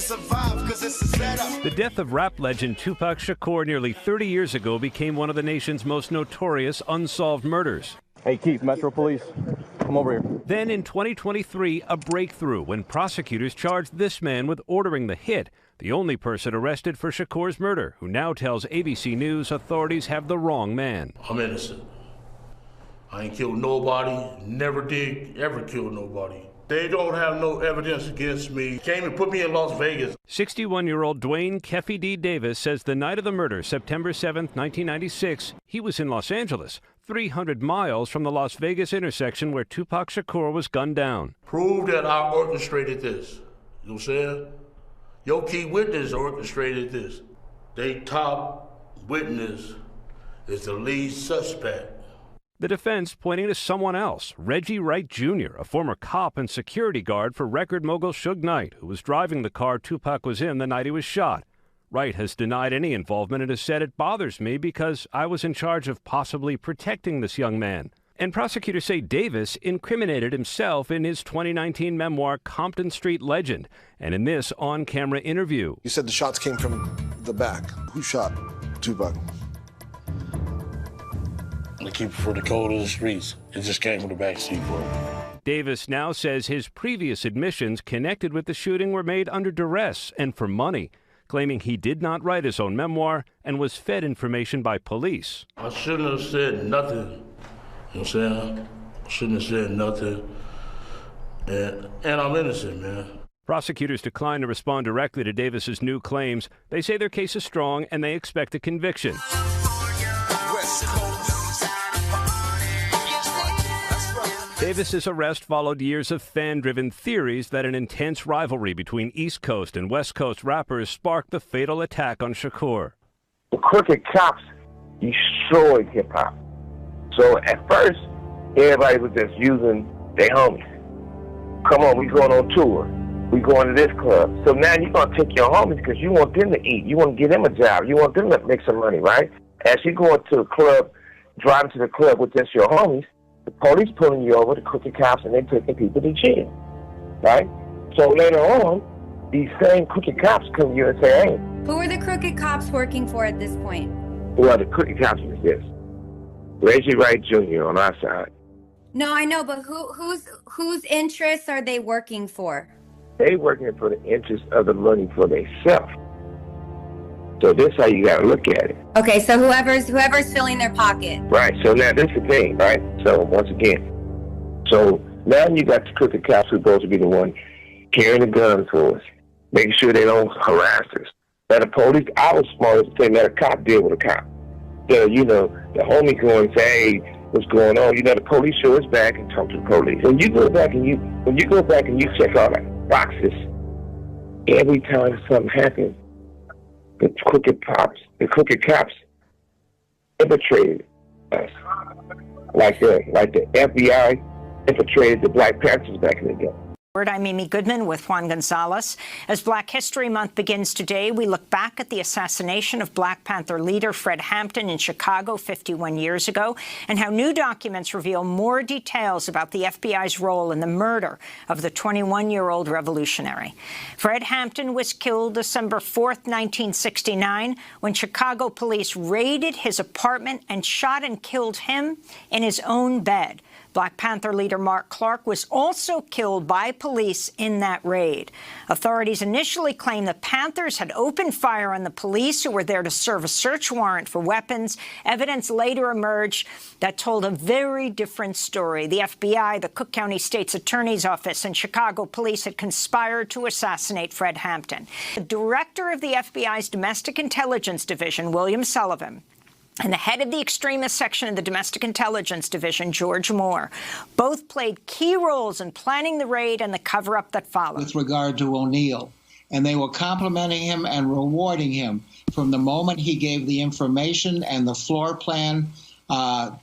survive, 'cause it's a setup. The death of rap legend Tupac Shakur nearly 30 years ago became one of the nation's most notorious unsolved murders. Hey, Keith, Metro Police, come over here. Then in 2023, a breakthrough when prosecutors charged this man with ordering the hit, the only person arrested for Shakur's murder, who now tells ABC News authorities have the wrong man. I'm innocent. I ain't killed nobody, never did ever kill nobody. They don't have no evidence against me. Came and put me in Las Vegas. 61-year-old Dwayne Keffy D. Davis says the night of the murder, September 7th, 1996, he was in Los Angeles, 300 miles from the Las Vegas intersection where Tupac Shakur was gunned down. Prove that I orchestrated this. You know what I'm saying? Your key witness orchestrated this. They top witness is the lead suspect. The defense pointing to someone else, Reggie Wright Jr., a former cop and security guard for record mogul Suge Knight, who was driving the car Tupac was in the night he was shot. Wright has denied any involvement and has said it bothers me because I was in charge of possibly protecting this young man. And prosecutors say Davis incriminated himself in his 2019 memoir, Compton Street Legend, and in this on-camera interview. You said the shots came from the back. Who shot Tupac? The keeper for the code of the streets. It just came from the backseat, bro. Davis now says his previous admissions connected with the shooting were made under duress and for money, claiming he did not write his own memoir and was fed information by police. I shouldn't have said nothing. You know what I'm saying? I shouldn't have said nothing. And I'm innocent, man. Prosecutors decline to respond directly to Davis's new claims. They say their case is strong and they expect a conviction. Davis's arrest followed years of fan-driven theories that an intense rivalry between East Coast and West Coast rappers sparked the fatal attack on Shakur. The crooked cops destroyed hip-hop. So at first, everybody was just using their homies. Come on, we going on tour. We going to this club. So now you're going to take your homies because you want them to eat. You want to give them a job. You want them to make some money, right? As you go to the club, driving to the club with just your homies, the police pulling you over, the crooked cops, and they're taking people to jail, right? So later on, these same crooked cops come to you and say, hey. Who are the crooked cops working for at this point? Well, the crooked cops is this. Reggie Wright Jr. on our side. No, I know, but whose interests are they working for? They working for the interest of the money for themselves. So this is how you got to look at it. Okay, so whoever's filling their pocket. Right, so now this is the thing, right? So once again, so now you got the crooked cops who's supposed to be the one carrying the guns for us, making sure they don't harass us. Now the police, I was smart to say, let a cop deal with a cop. So, you know, the homie go and say, hey, what's going on? You know, the police show us back and talk to the police. When you go back and you check all the boxes, every time something happens, the crooked cops infiltrated us, like the FBI infiltrated the Black Panthers back in the day. I'm Amy Goodman with Juan Gonzalez. As Black History Month begins today, we look back at the assassination of Black Panther leader Fred Hampton in Chicago 51 years ago, and how new documents reveal more details about the FBI's role in the murder of the 21-year-old revolutionary. Fred Hampton was killed December 4th, 1969, when Chicago police raided his apartment and shot and killed him in his own bed. Black Panther leader Mark Clark was also killed by police in that raid. Authorities initially claimed the Panthers had opened fire on the police who were there to serve a search warrant for weapons. Evidence later emerged that told a very different story. The FBI, the Cook County State's Attorney's Office, and Chicago police had conspired to assassinate Fred Hampton. The director of the FBI's Domestic Intelligence Division, William Sullivan, and the head of the extremist section of the Domestic Intelligence Division, George Moore, both played key roles in planning the raid and the cover-up that followed. With regard to O'Neill, and they were complimenting him and rewarding him from the moment he gave the information and the floor plan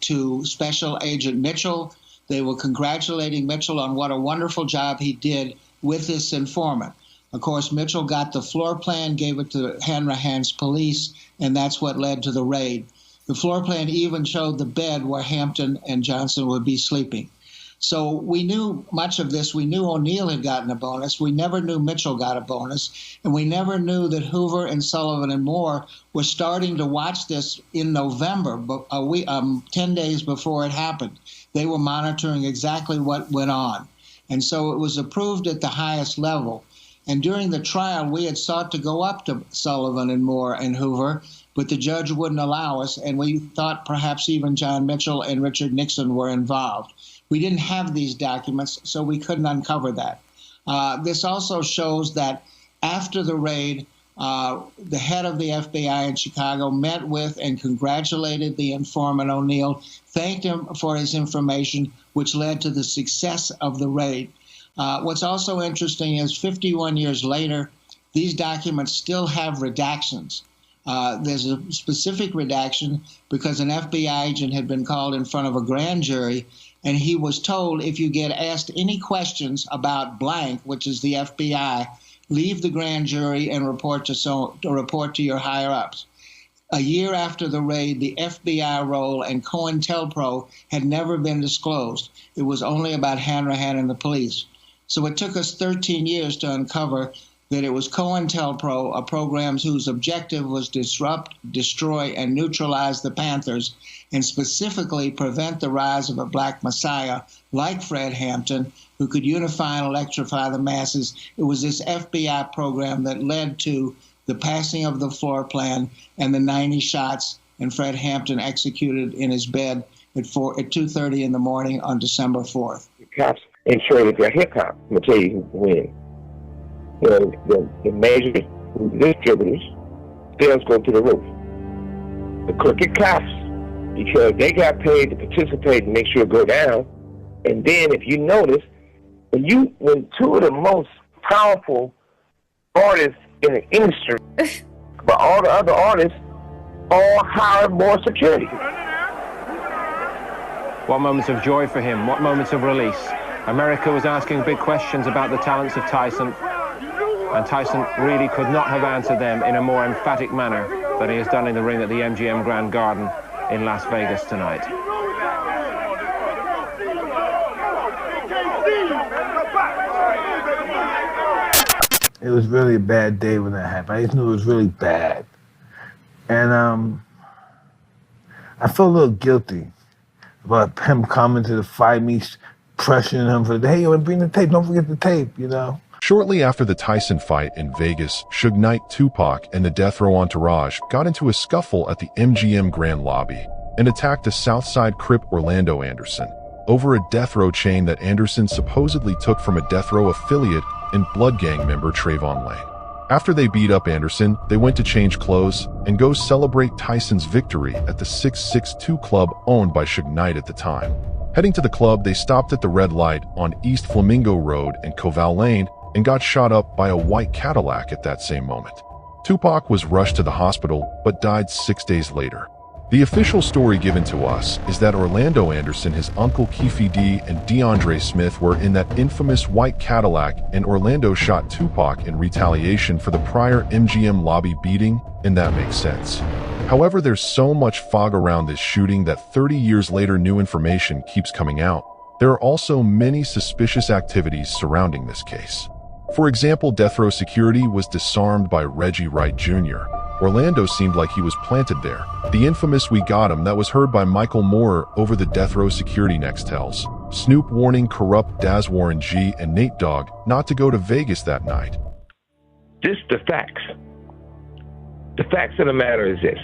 to Special Agent Mitchell. They were congratulating Mitchell on what a wonderful job he did with this informant. Of course, Mitchell got the floor plan, gave it to Hanrahan's police, and that's what led to the raid. The floor plan even showed the bed where Hampton and Johnson would be sleeping. So we knew much of this. We knew O'Neill had gotten a bonus. We never knew Mitchell got a bonus. And we never knew that Hoover and Sullivan and Moore were starting to watch this in November, but 10 days before it happened. They were monitoring exactly what went on. And so it was approved at the highest level. And during the trial, we had sought to go up to Sullivan and Moore and Hoover, but the judge wouldn't allow us, and we thought perhaps even John Mitchell and Richard Nixon were involved. We didn't have these documents, so we couldn't uncover that. This also shows that after the raid, the head of the FBI in Chicago met with and congratulated the informant O'Neill, thanked him for his information, which led to the success of the raid. What's also interesting is 51 years later, these documents still have redactions. There's a specific redaction because an FBI agent had been called in front of a grand jury, and he was told, if you get asked any questions about blank, which is the FBI, leave the grand jury and report to your higher-ups. A year after the raid, the FBI role and COINTELPRO had never been disclosed. It was only about Hanrahan and the police. So it took us 13 years to uncover that it was COINTELPRO, a program whose objective was disrupt, destroy, and neutralize the Panthers, and specifically prevent the rise of a black messiah like Fred Hampton, who could unify and electrify the masses. It was this FBI program that led to the passing of the floor plan and the 90 shots, and Fred Hampton executed in his bed at 2:30 in the morning on December 4th. The cops ensure that they're hip-hop. I'm going to tell you when. You know, the major distributors, sales go to the roof. The crooked cops, because they got paid to participate and make sure it go down. And then if you notice, when two of the most powerful artists in the industry, but all the other artists all hire more security. What moments of joy for him, what moments of release. America was asking big questions about the talents of Tyson, and Tyson really could not have answered them in a more emphatic manner than he has done in the ring at the MGM Grand Garden in Las Vegas tonight. It was really a bad day when that happened. I just knew it was really bad. And I felt a little guilty about him coming to the fight, me pressuring him for, hey, bring the tape, don't forget the tape, you know? Shortly after the Tyson fight in Vegas, Suge Knight, Tupac, and the Death Row entourage got into a scuffle at the MGM Grand lobby and attacked a Southside Crip Orlando Anderson over a Death Row chain that Anderson supposedly took from a Death Row affiliate and Blood Gang member Trayvon Lane. After they beat up Anderson, they went to change clothes and go celebrate Tyson's victory at the 662 Club owned by Suge Knight at the time. Heading to the club, they stopped at the red light on East Flamingo Road and Koval Lane and got shot up by a white Cadillac at that same moment. Tupac was rushed to the hospital, but died 6 days later. The official story given to us is that Orlando Anderson, his uncle Keefe D, and DeAndre Smith were in that infamous white Cadillac, and Orlando shot Tupac in retaliation for the prior MGM lobby beating, and that makes sense. However, there's so much fog around this shooting that 30 years later new information keeps coming out. There are also many suspicious activities surrounding this case. For example, Death Row security was disarmed by Reggie Wright Jr. Orlando seemed like he was planted there. The infamous "We Got Him" that was heard by Michael Moore over the Death Row security Nextels. Snoop warning corrupt Daz Warren G and Nate Dogg not to go to Vegas that night. Just the facts. The facts of the matter is this.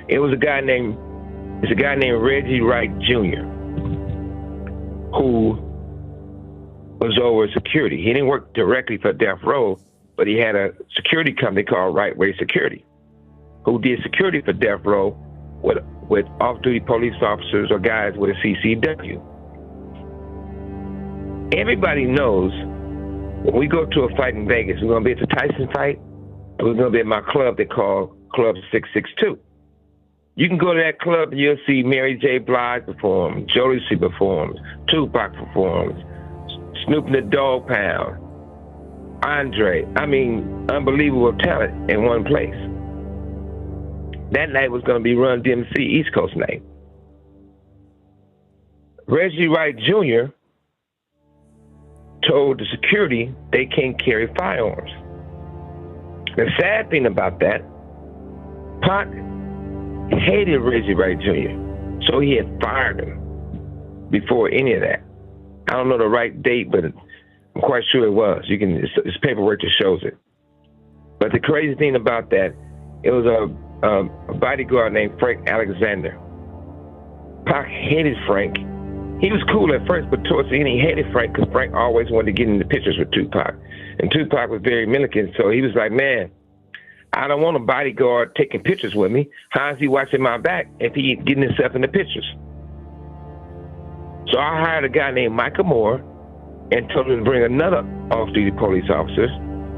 It's a guy named Reggie Wright Jr. who was over security. He didn't work directly for Death Row, but he had a security company called Right Way Security, who did security for Death Row with off-duty police officers or guys with a CCW. Everybody knows when we go to a fight in Vegas, we're going to be at the Tyson fight, and we're going to be at my club they call Club 662. You can go to that club and you'll see Mary J. Blige perform, Jodeci performs, Tupac performs, Snoop and the Dogg Pound, Andre. I mean, unbelievable talent in one place. That night was going to be Run DMC East Coast night. Reggie Wright Jr. told the security they can't carry firearms. The sad thing about that, Pac hated Reggie Wright Jr., so he had fired him before any of that. I don't know the right date, but I'm quite sure it was. It's paperwork that shows it. But the crazy thing about that, it was a bodyguard named Frank Alexander. Pac hated Frank. He was cool at first, but towards the end he hated Frank because Frank always wanted to get into pictures with Tupac. And Tupac was very militant, so he was like, man, I don't want a bodyguard taking pictures with me. How is he watching my back if he getting himself in the pictures? So I hired a guy named Michael Moore and told him to bring another off-duty police officer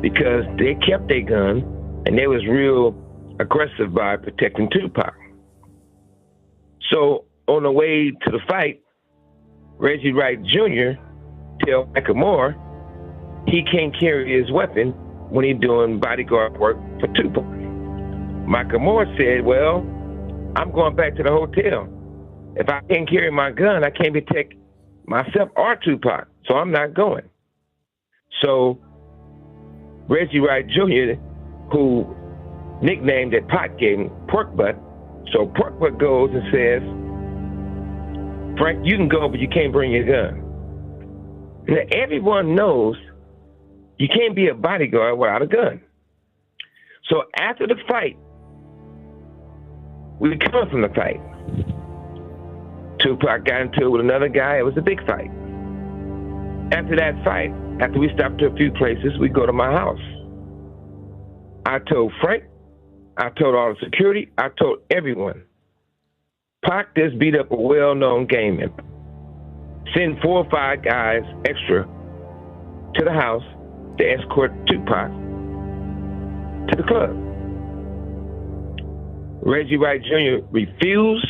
because they kept their gun and they was real aggressive by protecting Tupac. So on the way to the fight, Reggie Wright Jr. tell Michael Moore he can't carry his weapon when he's doing bodyguard work for Tupac. Michael Moore said, well, I'm going back to the hotel. If I can't carry my gun, I can't protect myself or Tupac, so I'm not going. So Reggie Wright Jr., who nicknamed that Pac gave him Pork Butt, so Pork Butt goes and says, Frank, you can go, but you can't bring your gun. Now, everyone knows you can't be a bodyguard without a gun. So after the fight, we come from the fight. Tupac got into it with another guy. It was a big fight. After that fight, after we stopped to a few places, we go to my house. I told Frank, I told all the security, I told everyone, Pac just beat up a well-known gang member. Send 4 or 5 guys extra to the house to escort Tupac to the club. Reggie Wright Jr. refused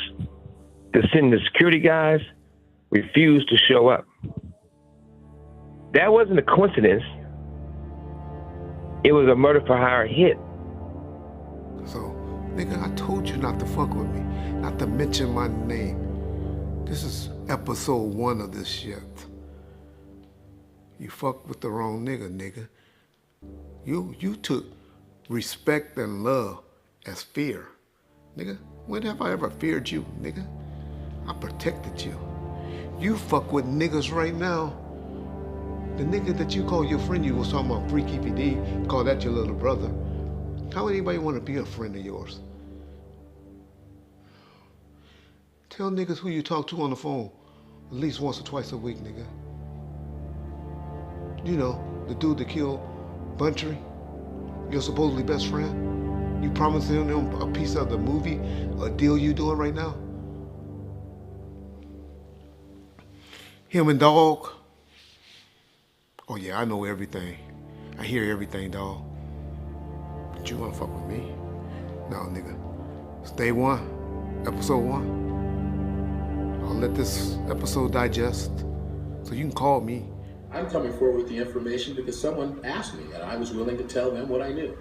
to send the security guys, refused to show up. That wasn't a coincidence. It was a murder for hire hit. So, nigga, I told you not to fuck with me, not to mention my name. This is episode 1 of this shit. You fucked with the wrong nigga. You took respect and love as fear. Nigga, when have I ever feared you, nigga? I protected you. You fuck with niggas right now. The nigga that you call your friend, you was talking about Freaky PD, call that your little brother. How would anybody want to be a friend of yours? Tell niggas who you talk to on the phone at least once or twice a week, nigga. You know, the dude that killed Buntry, your supposedly best friend. You promised him a piece of the movie, a deal you doing right now. Him and Dog. Oh yeah, I know everything. I hear everything, dog. But you wanna fuck with me? No, nigga. It's day 1, episode 1. I'll let this episode digest, so you can call me. I'm coming forward with the information because someone asked me, and I was willing to tell them what I knew.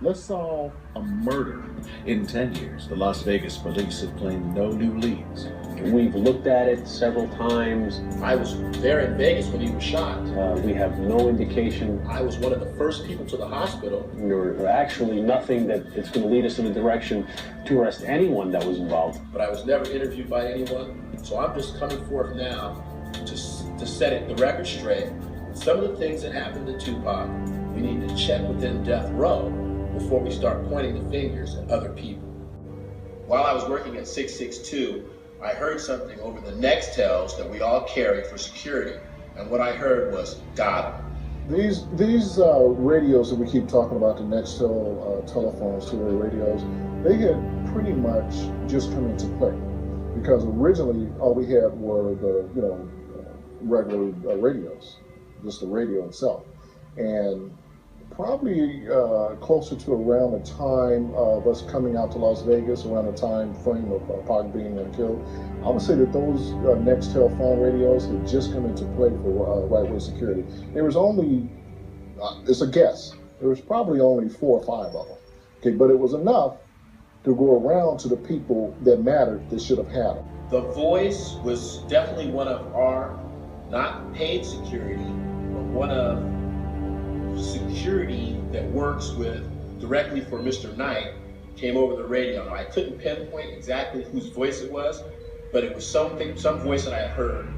Let's solve a murder. In 10 years, the Las Vegas police have claimed no new leads. We've looked at it several times. I was there in Vegas when he was shot. We have no indication. I was one of the first people to the hospital. There's actually nothing that's going to lead us in a direction to arrest anyone that was involved. But I was never interviewed by anyone, so I'm just coming forth now to set the record straight. Some of the things that happened to Tupac, we need to check within death row before we start pointing the fingers at other people. While I was working at 662, I heard something over the Nextels that we all carry for security, and what I heard was, got him. These radios that we keep talking about, the Nextel telephones, two-way radios, they had pretty much just come into play, because originally all we had were the regular radios, just the radio itself, and probably closer to around the time of us coming out to Las Vegas, around the time frame of Pac being killed, I would say that those Nextel phone radios had just come into play for right-way security. There was only, it's a guess, there was probably only 4 or 5 of them, okay, but it was enough to go around to the people that mattered that should have had them. The Voice was definitely one of our, not paid security, but one of security that works with directly for Mr. Knight, came over the radio. Now, I couldn't pinpoint exactly whose voice it was, but it was some voice that I had heard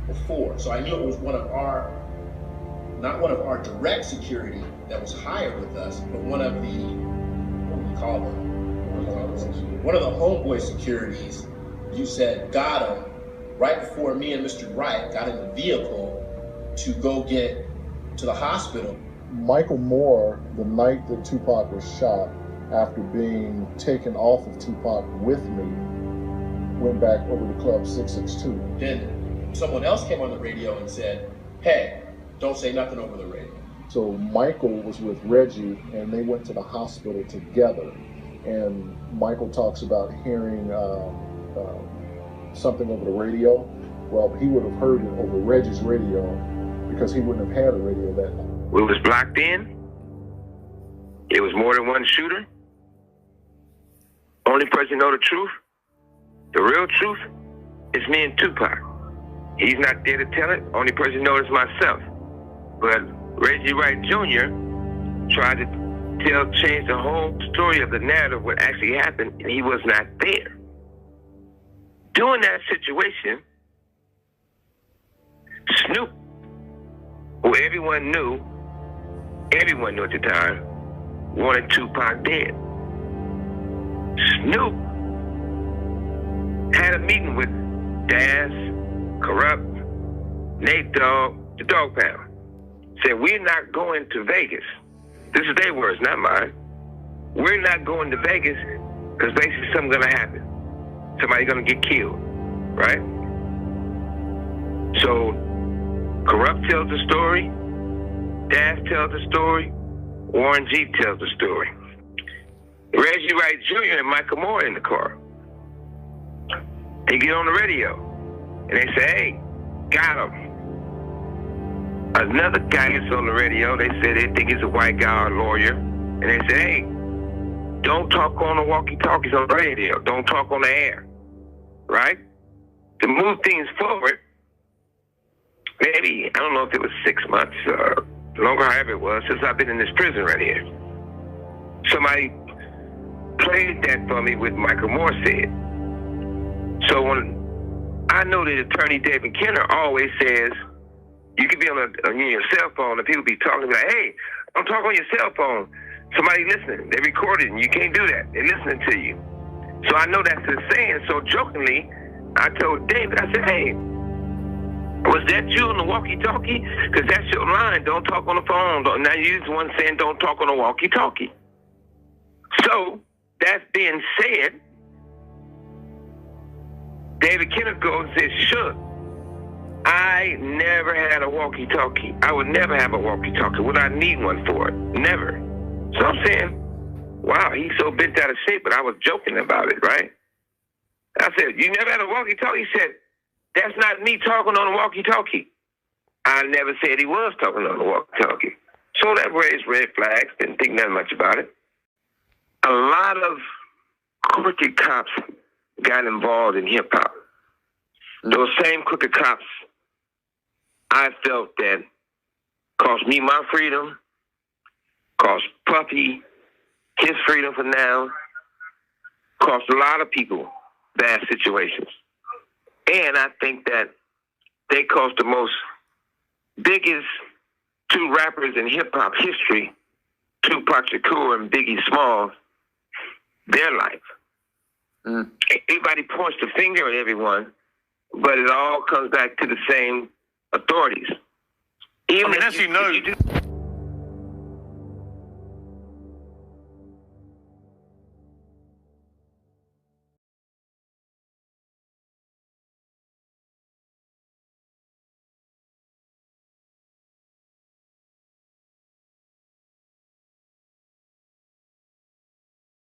before. So I knew it was one of our, not one of our direct security that was hired with us, but one of the, what do we call them? One of the homeboy securities, you said, got him right before me and Mr. Wright got in the vehicle to go get to the hospital. Michael Moore, the night that Tupac was shot, after being taken off of Tupac with me, went back over to Club 662. Then someone else came on the radio and said, hey, don't say nothing over the radio. So Michael was with Reggie and they went to the hospital together. And Michael talks about hearing something over the radio. Well, he would have heard it over Reggie's radio because he wouldn't have had a radio that night. We was blocked in. It was more than one shooter. Only person know the truth, the real truth, is me and Tupac. He's not there to tell it. Only person knows is myself. But Reggie Wright Jr. tried to change the whole story of the narrative, what actually happened, and he was not there. During that situation, Snoop, who everyone knew at the time, wanted Tupac dead. Snoop had a meeting with Daz, Corrupt, Nate Dogg, the Dog Pound. Said, we're not going to Vegas. This is their words, not mine. We're not going to Vegas because basically something's going to happen. Somebody's going to get killed, right? So Corrupt tells the story, Daz tells the story, Warren G tells the story. Reggie Wright Jr. and Michael Moore in the car. They get on the radio and they say, hey, got him. Another guy gets on the radio. They say they think he's a white guy or a lawyer. And they say, hey, don't talk on the walkie-talkies on the radio. Don't talk on the air. Right? To move things forward, maybe, I don't know if it was 6 months or longer, however it was, since I've been in this prison right here. Somebody played that for me with Michael Moore said. So when I know that attorney David Kenner always says, you can be on your cell phone and people be talking like, hey, don't talk on your cell phone. Somebody listening. They recorded and you can't do that. They're listening to you. So I know that's his saying. So jokingly, I told David, I said, hey, was that you on the walkie-talkie? Because that's your line. Don't talk on the phone. Now you're the one saying don't talk on the walkie-talkie. So that being said, David Kenner goes and says, sure. I never had a walkie-talkie. I would never have a walkie-talkie. Would I need one for it? Never. So I'm saying, wow, he's so bent out of shape, but I was joking about it, right? I said, you never had a walkie-talkie? He said, that's not me talking on a walkie-talkie. I never said he was talking on a walkie-talkie. So that raised red flags. Didn't think nothing much about it. A lot of crooked cops got involved in hip-hop. Those same crooked cops, I felt that cost me my freedom, cost Puffy his freedom for now, cost a lot of people bad situations. And I think that they cost the most biggest two rappers in hip-hop history, Tupac Shakur and Biggie Smalls, their life. Everybody points the finger at everyone, but it all comes back to the same authorities. Even as you know.